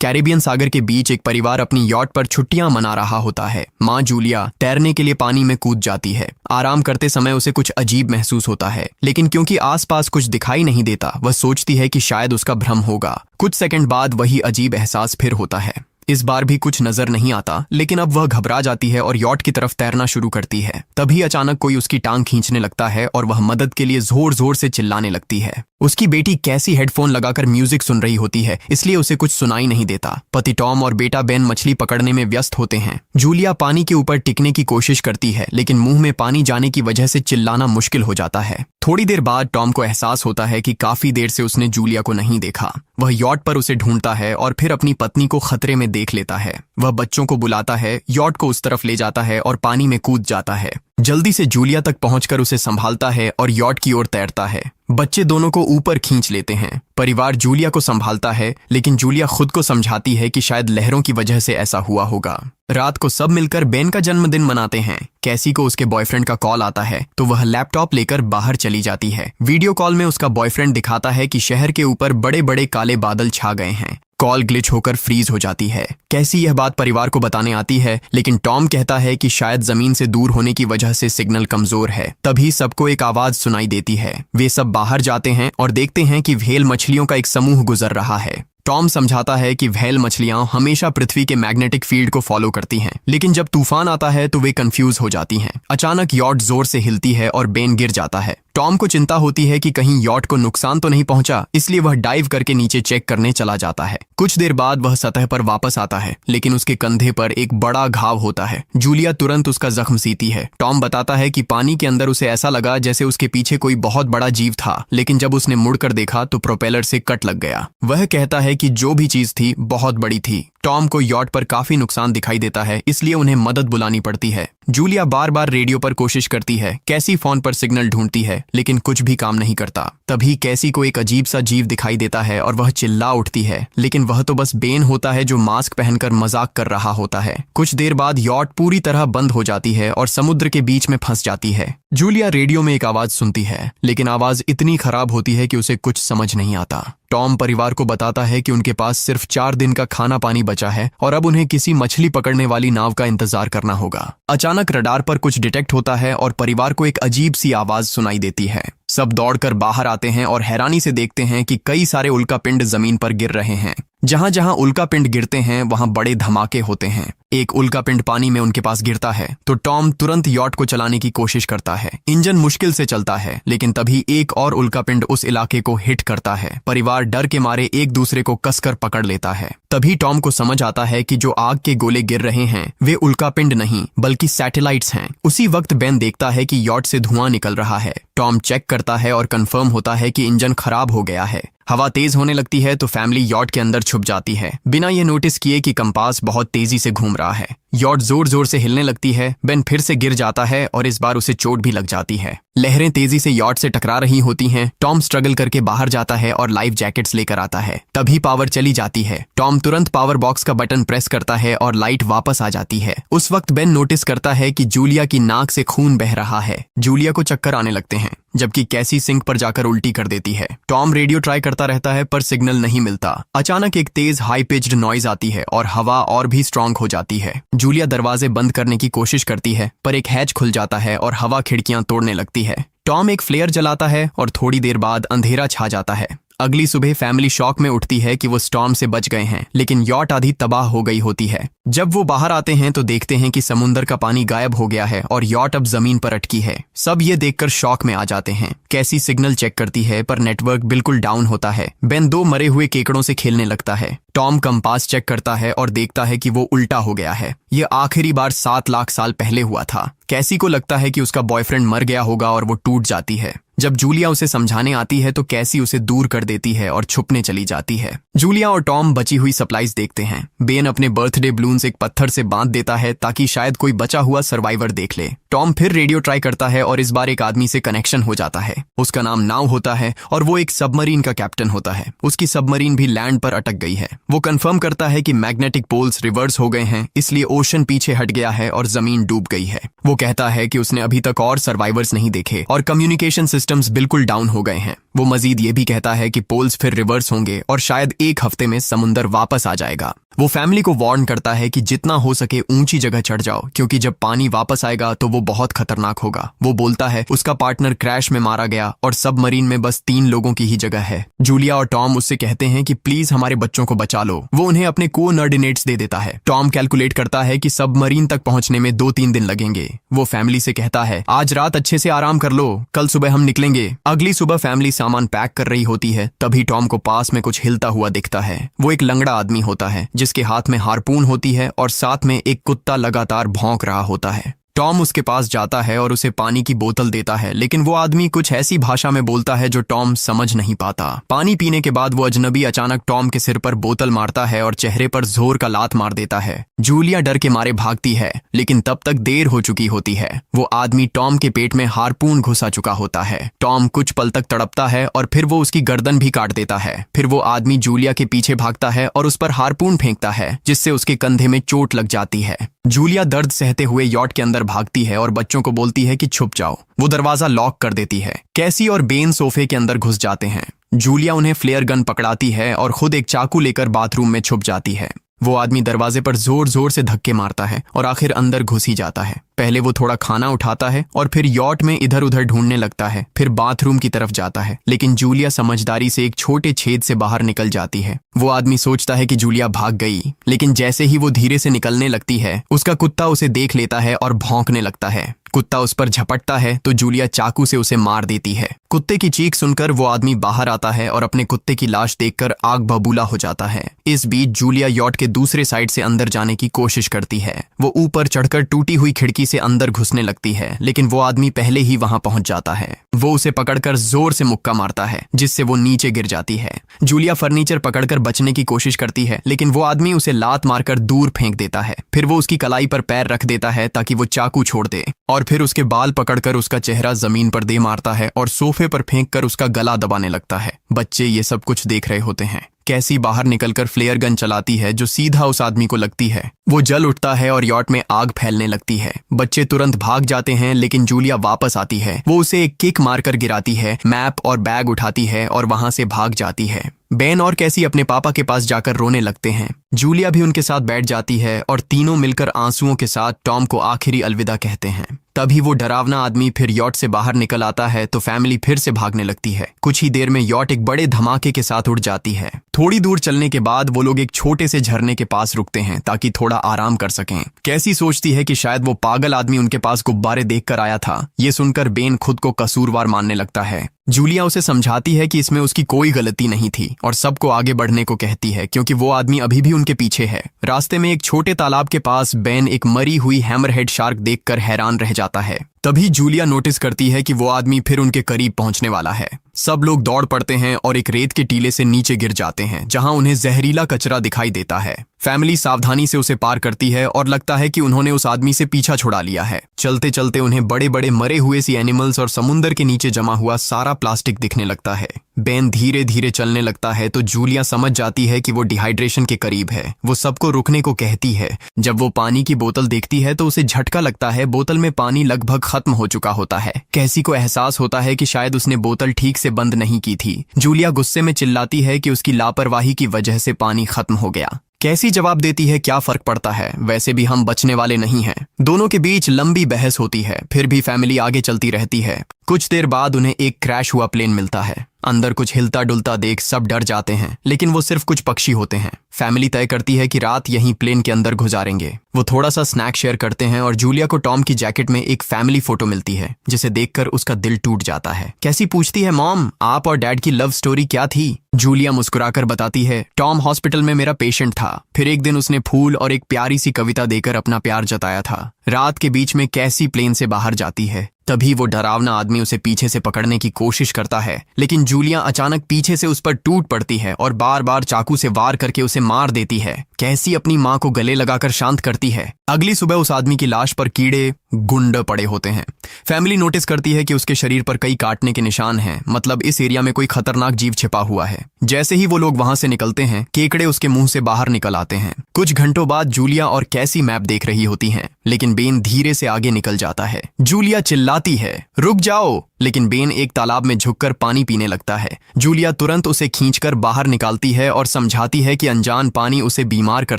Caribbean सागर के बीच एक परिवार अपनी यॉट पर छुट्टियां मना रहा होता है। माँ जूलिया तैरने के लिए पानी में कूद जाती है। आराम करते समय उसे कुछ अजीब महसूस होता है, लेकिन क्योंकि आसपास कुछ दिखाई नहीं देता, वह सोचती है कि शायद उसका भ्रम होगा। कुछ सेकंड बाद वही अजीब एहसास फिर होता है। इस बार भी कुछ नजर नहीं आता, लेकिन अब वह घबरा जाती है और यॉट की तरफ तैरना शुरू करती है। तभी अचानक कोई उसकी टांग खींचने लगता है और वह मदद के लिए जोर जोर से चिल्लाने लगती है। उसकी बेटी कैसी हेडफोन लगाकर म्यूजिक सुन रही होती है, इसलिए उसे कुछ सुनाई नहीं देता। पति टॉम और बेटा बेन मछली पकड़ने में व्यस्त होते हैं। जूलिया पानी के ऊपर टिकने की कोशिश करती है, लेकिन मुंह में पानी जाने की वजह से चिल्लाना मुश्किल हो जाता है। थोड़ी देर बाद टॉम को एहसास होता है कि काफी देर से उसने जूलिया को नहीं देखा। वह यॉट पर उसे ढूंढता है और फिर अपनी पत्नी को खतरे में देख लेता है। वह बच्चों को बुलाता है, यॉट को उस तरफ ले जाता है और पानी में कूद जाता है। जल्दी से जूलिया तक पहुंचकर उसे संभालता है और यॉट की ओर तैरता है। बच्चे दोनों को ऊपर खींच लेते हैं। परिवार जूलिया को संभालता है, लेकिन जूलिया खुद को समझाती है कि शायद लहरों की वजह से ऐसा हुआ होगा। रात को सब मिलकर बेन का जन्मदिन मनाते हैं। कैसी को उसके बॉयफ्रेंड का कॉल आता है, तो वह लैपटॉप लेकर बाहर चली जाती है। वीडियो कॉल में उसका बॉयफ्रेंड दिखाता है कि शहर के ऊपर बड़े बड़े काले बादल छा गए हैं। कॉल ग्लिच होकर फ्रीज हो जाती है। कैसी यह बात परिवार को बताने आती है, लेकिन टॉम कहता है कि शायद जमीन से दूर होने की वजह से सिग्नल कमजोर है। तभी सबको एक आवाज सुनाई देती है। वे सब बाहर जाते हैं और देखते हैं कि व्हेल मछलियों का एक समूह गुजर रहा है। टॉम समझाता है कि व्हेल मछलियां हमेशा पृथ्वी के मैग्नेटिक फील्ड को फॉलो करती हैं, लेकिन जब तूफान आता है तो वे कंफ्यूज हो जाती हैं। अचानक यॉट जोर से हिलती है और बेन गिर जाता है। टॉम को चिंता होती है कि कहीं यॉट को नुकसान तो नहीं पहुंचा, इसलिए वह डाइव करके नीचे चेक करने चला जाता है। कुछ देर बाद वह सतह पर वापस आता है, लेकिन उसके कंधे पर एक बड़ा घाव होता है। जूलिया तुरंत उसका जख्म सीती है। टॉम बताता है कि पानी के अंदर उसे ऐसा लगा जैसे उसके पीछे कोई बहुत बड़ा जीव था, लेकिन जब उसने मुड़कर देखा तो प्रोपेलर से कट लग गया। वह कहता है कि जो भी चीज थी बहुत बड़ी थी। टॉम को यॉट पर काफी नुकसान दिखाई देता है, इसलिए उन्हें मदद बुलानी पड़ती है। जूलिया बार बार रेडियो पर कोशिश करती है। कैसी फोन पर सिग्नल ढूंढती है, लेकिन कुछ भी काम नहीं करता। तभी कैसी को एक अजीब सा जीव दिखाई देता है और वह चिल्ला उठती है, लेकिन वह तो बस बेन होता है जो मास्क पहनकर मजाक कर रहा होता है। कुछ देर बाद यॉट पूरी तरह बंद हो जाती है और समुद्र के बीच में फंस जाती है। जूलिया रेडियो में एक आवाज सुनती है, लेकिन आवाज इतनी खराब होती है कि उसे कुछ समझ नहीं आता। टॉम परिवार को बताता है कि उनके पास सिर्फ 4 दिन का खाना पानी बचा है और अब उन्हें किसी मछली पकड़ने वाली नाव का इंतजार करना होगा। अचानक रडार पर कुछ डिटेक्ट होता है और परिवार को एक अजीब सी आवाज सुनाई देती है। सब दौड़कर बाहर आते हैं और हैरानी से देखते हैं कि कई सारे उल्कापिंड जमीन पर गिर रहे हैं। जहां जहां उल्कापिंड गिरते हैं वहां बड़े धमाके होते हैं। एक उल्कापिंड पानी में उनके पास गिरता है तो टॉम तुरंत यॉट को चलाने की कोशिश करता है। इंजन मुश्किल से चलता है, लेकिन तभी एक और उल्कापिंड उस इलाके को हिट करता है। परिवार डर के मारे एक दूसरे को कसकर पकड़ लेता है। तभी टॉम को समझ आता है कि जो आग के गोले गिर रहे हैं वे उल्कापिंड नहीं बल्कि सैटेलाइट्स हैं। उसी वक्त बेन देखता है कि यॉट से धुआं निकल रहा है। टॉम चेक करता है और कंफर्म होता है कि इंजन खराब हो गया है। हवा तेज होने लगती है तो फैमिली यॉट के अंदर छुप जाती है, बिना ये नोटिस किए कि कंपास बहुत तेजी से घूम रहा है। यॉट जोर जोर से हिलने लगती है। बेन फिर से गिर जाता है और इस बार उसे चोट भी लग जाती है। लहरें तेजी से यॉट से टकरा रही होती हैं। टॉम स्ट्रगल करके बाहर जाता है और लाइफ जैकेट्स लेकर आता है। तभी पावर चली जाती है। टॉम तुरंत पावर बॉक्स का बटन प्रेस करता है और लाइट वापस आ जाती है। उस वक्त बेन नोटिस करता है कि जूलिया की नाक से खून बह रहा है। जूलिया को चक्कर आने लगते हैं, जबकि कैसी सिंक पर जाकर उल्टी कर देती है। टॉम रेडियो ट्राई करता रहता है पर सिग्नल नहीं मिलता। अचानक एक तेज हाई पिच्ड नॉइज आती है और हवा और भी स्ट्रांग हो जाती है। जूलिया दरवाजे बंद करने की कोशिश करती है, पर एक हैच खुल जाता है और हवा खिड़कियां तोड़ने लगती है। टॉम एक फ्लेयर जलाता है और थोड़ी देर बाद अंधेरा छा जाता है। अगली सुबह फैमिली शॉक में उठती है कि वो स्टॉर्म से बच गए हैं, लेकिन यॉट आधी तबाह हो गई होती है। जब वो बाहर आते हैं तो देखते हैं कि समुद्र का पानी गायब हो गया है और यॉट अब जमीन पर अटकी है। सब ये देखकर शॉक में आ जाते हैं। कैसी सिग्नल चेक करती है पर नेटवर्क बिल्कुल डाउन होता है। बेन 2 मरे हुए केकड़ों से खेलने लगता है। टॉम कंपास चेक करता है और देखता है कि वो उल्टा हो गया है। ये आखिरी बार 7 लाख साल पहले हुआ था। कैसी को लगता है कि उसका बॉयफ्रेंड मर गया होगा और वो टूट जाती है। जब जूलिया उसे समझाने आती है तो कैसी उसे दूर कर देती है और छुपने चली जाती है। जूलिया और टॉम बची हुई सप्लाईज देखते हैं। बेन अपने बर्थडे बलून्स एक पत्थर से बांध देता है ताकि शायद कोई बचा हुआ सर्वाइवर देख ले। टॉम फिर रेडियो ट्राई करता है और इस बार एक आदमी से कनेक्शन हो जाता है। उसका नाम नाव होता है और वो एक सबमरीन का कैप्टन होता है। उसकी सबमरीन भी लैंड पर अटक गई है। वो कंफर्म करता है कि मैग्नेटिक पोल्स रिवर्स हो गए हैं, इसलिए ओशन पीछे हट गया है और जमीन डूब गई है। वो कहता है कि उसने अभी तक और सर्वाइवर्स नहीं देखे और कम्युनिकेशन सिस्टम सिस्टम्स बिल्कुल डाउन हो गए हैं। वो मजीद ये भी कहता है कि पोल्स फिर रिवर्स होंगे और शायद एक हफ्ते में समुंदर वापस आ जाएगा। वो फैमिली को वार्न करता है कि जितना हो सके ऊंची जगह चढ़ जाओ, क्योंकि जब पानी वापस आएगा तो वो बहुत खतरनाक होगा। वो बोलता है उसका पार्टनर क्रैश में मारा गया और सबमरीन में बस 3 लोगों की ही जगह है। जूलिया और टॉम उससे कहते हैं कि प्लीज हमारे बच्चों को बचा लो। वो उन्हें अपने कोऑर्डिनेट्स दे देता है। टॉम कैलकुलेट करता है कि सबमरीन तक पहुंचने में 2-3 दिन लगेंगे। वो फैमिली से कहता है आज रात अच्छे से आराम कर लो, कल सुबह हम निकलेंगे। अगली सुबह फैमिली सामान पैक कर रही होती है, तभी टॉम को पास में कुछ हिलता हुआ दिखता है। वो एक लंगड़ा आदमी होता है जिसके हाथ में हारपून होती है और साथ में एक कुत्ता लगातार भौंक रहा होता है। टॉम उसके पास जाता है और उसे पानी की बोतल देता है, लेकिन वो आदमी कुछ ऐसी भाषा में बोलता है जो टॉम समझ नहीं पाता। पानी पीने के बाद वो अजनबी अचानक टॉम के सिर पर बोतल मारता है और चेहरे पर जोर का लात मार देता है। जूलिया डर के मारे भागती है, लेकिन तब तक देर हो चुकी होती है। वो आदमी टॉम के पेट में हारपून घुसा चुका होता है। टॉम कुछ पल तक तड़पता है और फिर वो उसकी गर्दन भी काट देता है। फिर वो आदमी जूलिया के पीछे भागता है और उस पर हारपून फेंकता है, जिससे उसके कंधे में चोट लग जाती है। जूलिया दर्द सहते हुए यॉट के अंदर भागती है और बच्चों को बोलती है कि छुप जाओ। वो दरवाजा लॉक कर देती है। कैसी और बेन सोफे के अंदर घुस जाते हैं। जूलिया उन्हें फ्लेयर गन पकड़ाती है और खुद एक चाकू लेकर बाथरूम में छुप जाती है। वो आदमी दरवाजे पर जोर जोर से धक्के मारता है और आखिर अंदर घुस ही जाता है। पहले वो थोड़ा खाना उठाता है और फिर यॉट में इधर उधर ढूंढने लगता है, फिर बाथरूम की तरफ जाता है, लेकिन जूलिया समझदारी से एक छोटे छेद से बाहर निकल जाती है। वो आदमी सोचता है कि जूलिया भाग गई, लेकिन जैसे ही वो धीरे से निकलने लगती है, उसका कुत्ता उसे देख लेता है और भौंकने लगता है। कुत्ता उस पर झपटता है तो जूलिया चाकू से उसे मार देती है। कुत्ते की चीख सुनकर वो आदमी बाहर आता है और अपने कुत्ते की लाश देखकर आग बबूला हो जाता है। इस बीच जूलिया यॉट के दूसरे साइड से अंदर जाने की कोशिश करती है। वो ऊपर चढ़कर टूटी हुई खिड़की से अंदर घुसने लगती है, लेकिन वो आदमी पहले ही वहां पहुंच जाता है। वो उसे पकड़कर जोर से मुक्का मारता है, जिससे वो नीचे गिर जाती है। जूलिया फर्नीचर पकड़कर बचने की कोशिश करती है, लेकिन वो आदमी उसे लात मारकर दूर फेंक देता है। फिर वो उसकी कलाई पर पैर रख देता है ताकि वो चाकू छोड़ दे, और फिर उसके बाल पकड़कर उसका चेहरा जमीन पर दे मारता है और सोफे पर फेंककर उसका गला दबाने लगता है। बच्चे ये सब कुछ देख रहे होते हैं। कैसी बाहर निकलकर फ्लेयर गन चलाती है जो सीधा उस आदमी को लगती है। वो जल उठता है और यॉट में आग फैलने लगती है। बच्चे तुरंत भाग जाते हैं, लेकिन जूलिया वापस आती है। वो उसे एक किक मारकर गिराती है, मैप और बैग उठाती है और वहां से भाग जाती है। बेन और कैसी अपने पापा के पास जाकर रोने लगते हैं। जूलिया भी उनके साथ बैठ जाती है और तीनों मिलकर आंसुओं के साथ टॉम को आखिरी अलविदा कहते हैं। तभी वो डरावना आदमी फिर यॉट से बाहर निकल आता है तो फैमिली फिर से भागने लगती है। कुछ ही देर में यॉट एक बड़े धमाके के साथ उड़ जाती है। थोड़ी दूर चलने के बाद वो लोग एक छोटे से झरने के पास रुकते हैं ताकि थोड़ा आराम कर सकें। कैसी सोचती है कि शायद वो पागल आदमी उनके पास गुब्बारे देखकर आया था। ये सुनकर बेन खुद को कसूरवार मानने लगता है। जूलिया उसे समझाती है कि इसमें उसकी कोई गलती नहीं थी और सबको आगे बढ़ने को कहती है, क्योंकि वो आदमी अभी भी उनके पीछे है। रास्ते में एक छोटे तालाब के पास बेन एक मरी हुई हैमरहेड शार्क देखकर हैरान रह जाता है। तभी जूलिया नोटिस करती है कि वो आदमी फिर उनके करीब पहुंचने वाला है। सब लोग दौड़ पड़ते हैं और एक रेत के टीले से नीचे गिर जाते हैं, जहां उन्हें जहरीला कचरा दिखाई देता है। फैमिली सावधानी से उसे पार करती है और लगता है कि उन्होंने उस आदमी से पीछा छुड़ा लिया है। चलते चलते उन्हें बड़े बड़े मरे हुए सी एनिमल्स और समुंदर के नीचे जमा हुआ सारा प्लास्टिक दिखने लगता है। बेन धीरे धीरे चलने लगता है तो जूलिया समझ जाती है कि वो डिहाइड्रेशन के करीब है। वो सबको रुकने को कहती है। जब वो पानी की बोतल देखती है तो उसे झटका लगता है। बोतल में पानी लगभग खत्म हो चुका होता है। कैसी को एहसास होता है कि शायद उसने बोतल ठीक से बंद नहीं की थी। जूलिया गुस्से में चिल्लाती है कि उसकी लापरवाही की वजह से पानी खत्म हो गया। कैसी जवाब देती है, क्या फर्क पड़ता है, वैसे भी हम बचने वाले नहीं हैं। दोनों के बीच लंबी बहस होती है, फिर भी फैमिली आगे चलती रहती है। कुछ देर बाद उन्हें एक क्रैश हुआ प्लेन मिलता है। अंदर कुछ हिलता डुलता देख सब डर जाते हैं, लेकिन वो सिर्फ कुछ पक्षी होते हैं। फैमिली तय करती है कि रात यहीं प्लेन के अंदर गुजारेंगे। वो थोड़ा सा स्नैक शेयर करते हैं और जूलिया को टॉम की जैकेट में एक फैमिली फोटो मिलती है, जिसे देखकर उसका दिल टूट जाता है। कैसी पूछती है, मॉम आप और डैड की लव स्टोरी क्या थी? जूलिया मुस्कुराकर बताती है, टॉम हॉस्पिटल में मेरा पेशेंट था। फिर एक दिन उसने फूल और एक प्यारी सी कविता देकर अपना प्यार जताया था। रात के बीच में कैसी प्लेन से बाहर जाती है। तभी वो डरावना आदमी उसे पीछे से पकड़ने की कोशिश करता है, लेकिन जूलिया अचानक पीछे से उस पर टूट पड़ती है और बार बार चाकू से वार करके उसे मार देती है। कैसी अपनी माँ को गले लगाकर शांत करती है। अगली सुबह उस आदमी की लाश पर कीड़े गुंड पड़े होते हैं। फैमिली नोटिस करती है कि उसके शरीर पर कई काटने के निशान हैं, मतलब इस एरिया में कोई खतरनाक जीव छिपा हुआ है। जैसे ही वो लोग वहां से निकलते हैं, केकड़े उसके मुंह से बाहर निकल आते हैं। कुछ घंटों बाद जूलिया और कैसी मैप देख रही होती हैं, लेकिन बेन धीरे से आगे निकल जाता है। जूलिया चिल्लाती है, रुक जाओ, लेकिन बेन एक तालाब में झुककर पानी पीने लगता है। जूलिया तुरंत उसे खींचकर बाहर निकालती है और समझाती है कि अनजान पानी उसे बीमार कर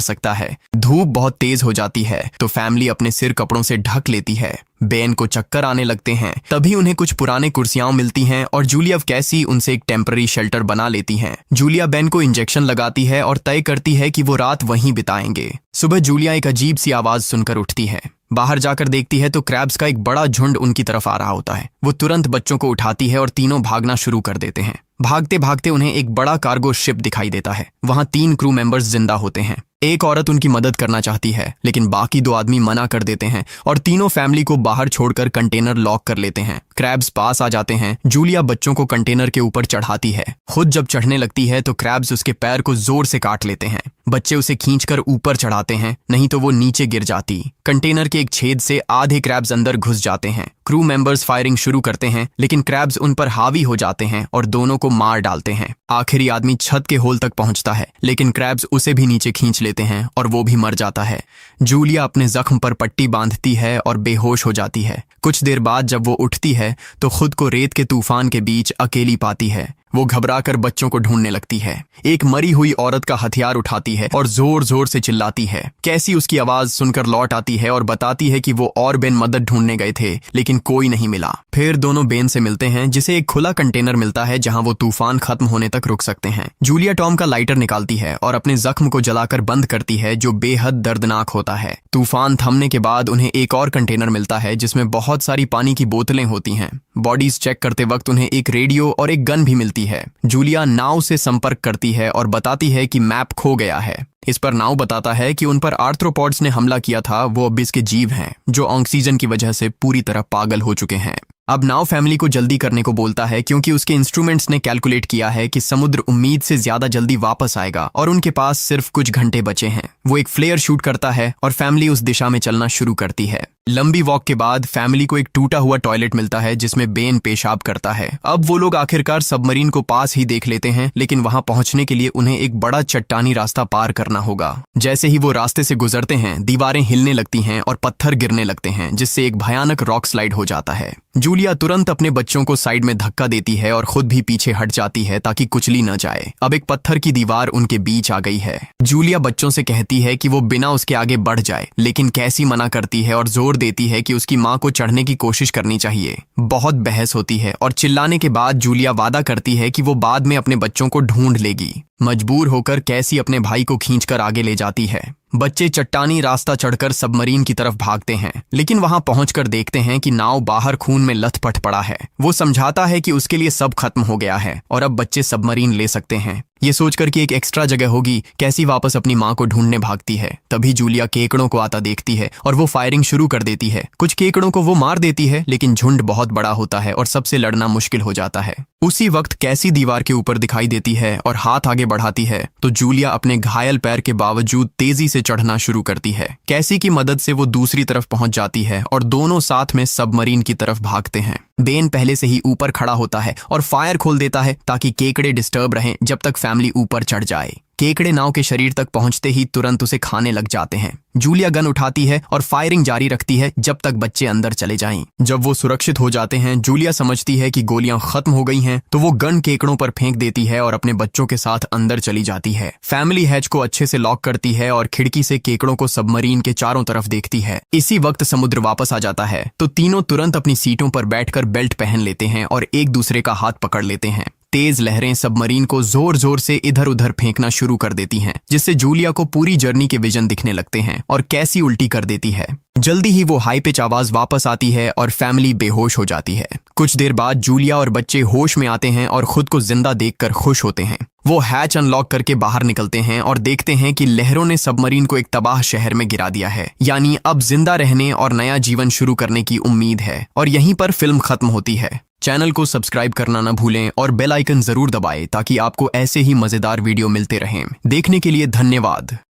सकता है। धूप बहुत तेज हो जाती है तो फैमिली अपने सिर कपड़ों से ढक लेती है। बेन को चक्कर आने लगते हैं। तभी उन्हें कुछ पुराने कुर्सियां मिलती हैं और जूलिया कैसी उनसे एक टेम्पररी शेल्टर बना लेती हैं। जूलिया बेन को इंजेक्शन लगाती है और तय करती है कि वो रात वहीं बिताएंगे। सुबह जूलिया एक अजीब सी आवाज सुनकर उठती है। बाहर जाकर देखती है तो क्रैब्स का एक बड़ा झुंड उनकी तरफ आ रहा होता है। वो तुरंत बच्चों को उठाती है और तीनों भागना शुरू कर देते हैं। भागते भागते उन्हें एक बड़ा कार्गो शिप दिखाई देता है। वहां 3 क्रू मेंबर्स जिंदा होते हैं। एक औरत उनकी मदद करना चाहती है, लेकिन बाकी 2 आदमी मना कर देते हैं और तीनों फैमिली को बाहर छोड़कर कंटेनर लॉक कर लेते हैं। क्रैब्स पास आ जाते हैं। जूलिया बच्चों को कंटेनर के ऊपर चढ़ाती है। खुद जब चढ़ने लगती है तो क्रैब्स उसके पैर को जोर से काट लेते हैं। बच्चे उसे खींचकर ऊपर चढ़ाते हैं, नहीं तो वो नीचे गिर जाती। कंटेनर के एक छेद से आधे क्रैब्स अंदर घुस जाते हैं। क्रू मेंबर्स फायरिंग शुरू करते हैं, लेकिन क्रैब्स उन पर हावी हो जाते हैं और दोनों को मार डालते हैं। आखिरी आदमी छत के होल तक पहुंचता है, लेकिन क्रैब्स उसे भी नीचे खींच लेते हैं और वो भी मर जाता है। जूलिया अपने जख्म पर पट्टी बांधती है और बेहोश हो जाती है। कुछ देर बाद जब वो उठती है तो खुद को रेत के तूफान के बीच अकेली पाती है। वो घबराकर बच्चों को ढूंढने लगती है। एक मरी हुई औरत का हथियार उठाती है और जोर जोर से चिल्लाती है। कैसी उसकी आवाज सुनकर लौट आती है और बताती है कि वो और बेन मदद ढूंढने गए थे, लेकिन कोई नहीं मिला। फिर दोनों बेन से मिलते हैं, जिसे एक खुला कंटेनर मिलता है जहां वो तूफान खत्म होने तक रुक सकते हैं। जूलिया टॉम का लाइटर निकालती है और अपने जख्म को जलाकर बंद करती है, जो बेहद दर्दनाक होता है। तूफान थमने के बाद उन्हें एक और कंटेनर मिलता है जिसमें बहुत सारी पानी की बोतलें होती हैं। बॉडीज चेक करते वक्त उन्हें एक रेडियो और एक गन भी मिलती है। जूलिया नाव से संपर्क करती है और बताती है कि मैप खो गया है। इस पर नाव बताता है कि उन पर आर्थ्रोपॉड्स ने हमला किया था, वो अबिस के जीव हैं जो ऑक्सीजन की वजह से पूरी तरह पागल हो चुके हैं। अब नाव फैमिली को जल्दी करने को बोलता है, क्योंकि उसके इंस्ट्रूमेंट्स ने कैलकुलेट किया है कि समुद्र उम्मीद से ज्यादा जल्दी वापस आएगा और उनके पास सिर्फ कुछ घंटे बचे हैं। वो एक फ्लेयर शूट करता है और फैमिली उस दिशा में चलना शुरू करती है। लंबी वॉक के बाद फैमिली को एक टूटा हुआ टॉयलेट मिलता है जिसमें बेन पेशाब करता है। अब वो लोग आखिरकार सबमरीन को पास ही देख लेते हैं, लेकिन वहां पहुंचने के लिए उन्हें एक बड़ा चट्टानी रास्ता पार करना होगा। जैसे ही वो रास्ते से गुजरते हैं, दीवारें हिलने लगती हैं और पत्थर गिरने लगते हैं, जिससे एक भयानक रॉक स्लाइड हो जाता है। जूलिया तुरंत अपने बच्चों को साइड में धक्का देती है और खुद भी पीछे हट जाती है ताकि कुचली न जाए। अब एक पत्थर की दीवार उनके बीच आ गई है। जूलिया बच्चों से कहती है कि वो बिना उसके आगे बढ़ जाए, लेकिन कैसी मना करती है और जोर देती है कि उसकी माँ को चढ़ने की कोशिश करनी चाहिए। बहुत बहस होती है और चिल्लाने के बाद जूलिया वादा करती है कि वो बाद में अपने बच्चों को ढूंढ लेगी। मजबूर होकर कैसी अपने भाई को खींचकर आगे ले जाती है। बच्चे चट्टानी रास्ता चढ़कर सबमरीन की तरफ भागते हैं, लेकिन वहां पहुंचकर देखते हैं कि नाव बाहर खून में लथपथ पड़ा है। वो समझाता है कि उसके लिए सब खत्म हो गया है और अब बच्चे सबमरीन ले सकते हैं। ये सोचकर कि एक एक्स्ट्रा जगह होगी, कैसी वापस अपनी माँ को ढूंढने भागती है। तभी जूलिया केकड़ों को आता देखती है और वो फायरिंग शुरू कर देती है। कुछ केकड़ों को वो मार देती है, लेकिन झुंड बहुत बड़ा होता है और सबसे लड़ना मुश्किल हो जाता है। उसी वक्त कैसी दीवार के ऊपर दिखाई देती है और हाथ आगे बढ़ाती है तो जूलिया अपने घायल पैर के बावजूद तेजी से चढ़ना शुरू करती है। कैसी की मदद से वो दूसरी तरफ पहुंच जाती है और दोनों साथ में सबमरीन की तरफ भागते हैं। बेन पहले से ही ऊपर खड़ा होता है और फायर खोल देता है ताकि केकड़े डिस्टर्ब रहें जब तक फैमिली ऊपर चढ़ जाए। केकड़े नाव के शरीर तक पहुंचते ही तुरंत उसे खाने लग जाते हैं। जूलिया गन उठाती है और फायरिंग जारी रखती है जब तक बच्चे अंदर चले जाएं। जब वो सुरक्षित हो जाते हैं, जूलिया समझती है कि गोलियां खत्म हो गई हैं, तो वो गन केकड़ों पर फेंक देती है और अपने बच्चों के साथ अंदर चली जाती है। फैमिली हैच को अच्छे से लॉक करती है और खिड़की से केकड़ों को सबमरीन के चारों तरफ देखती है। इसी वक्त समुद्र वापस आ जाता है तो तीनों तुरंत अपनी सीटों पर बैठकर बेल्ट पहन लेते हैं और एक दूसरे का हाथ पकड़ लेते हैं। तेज लहरें सबमरीन को जोर जोर से इधर उधर फेंकना शुरू कर देती हैं, जिससे जूलिया को पूरी जर्नी के विजन दिखने लगते हैं और कैसी उल्टी कर देती है। जल्दी ही वो हाई पिच आवाज वापस आती है और फैमिली बेहोश हो जाती है। कुछ देर बाद जूलिया और बच्चे होश में आते हैं और खुद को जिंदा देखकर खुश होते हैं। वो हैच अनलॉक करके बाहर निकलते हैं और देखते हैं कि लहरों ने सबमरीन को एक तबाह शहर में गिरा दिया है। यानी अब जिंदा रहने और नया जीवन शुरू करने की उम्मीद है। और यहीं पर फिल्म खत्म होती है। चैनल को सब्सक्राइब करना न भूलें और बेल आइकन जरूर दबाएं ताकि आपको ऐसे ही मजेदार वीडियो मिलते रहें। देखने के लिए धन्यवाद।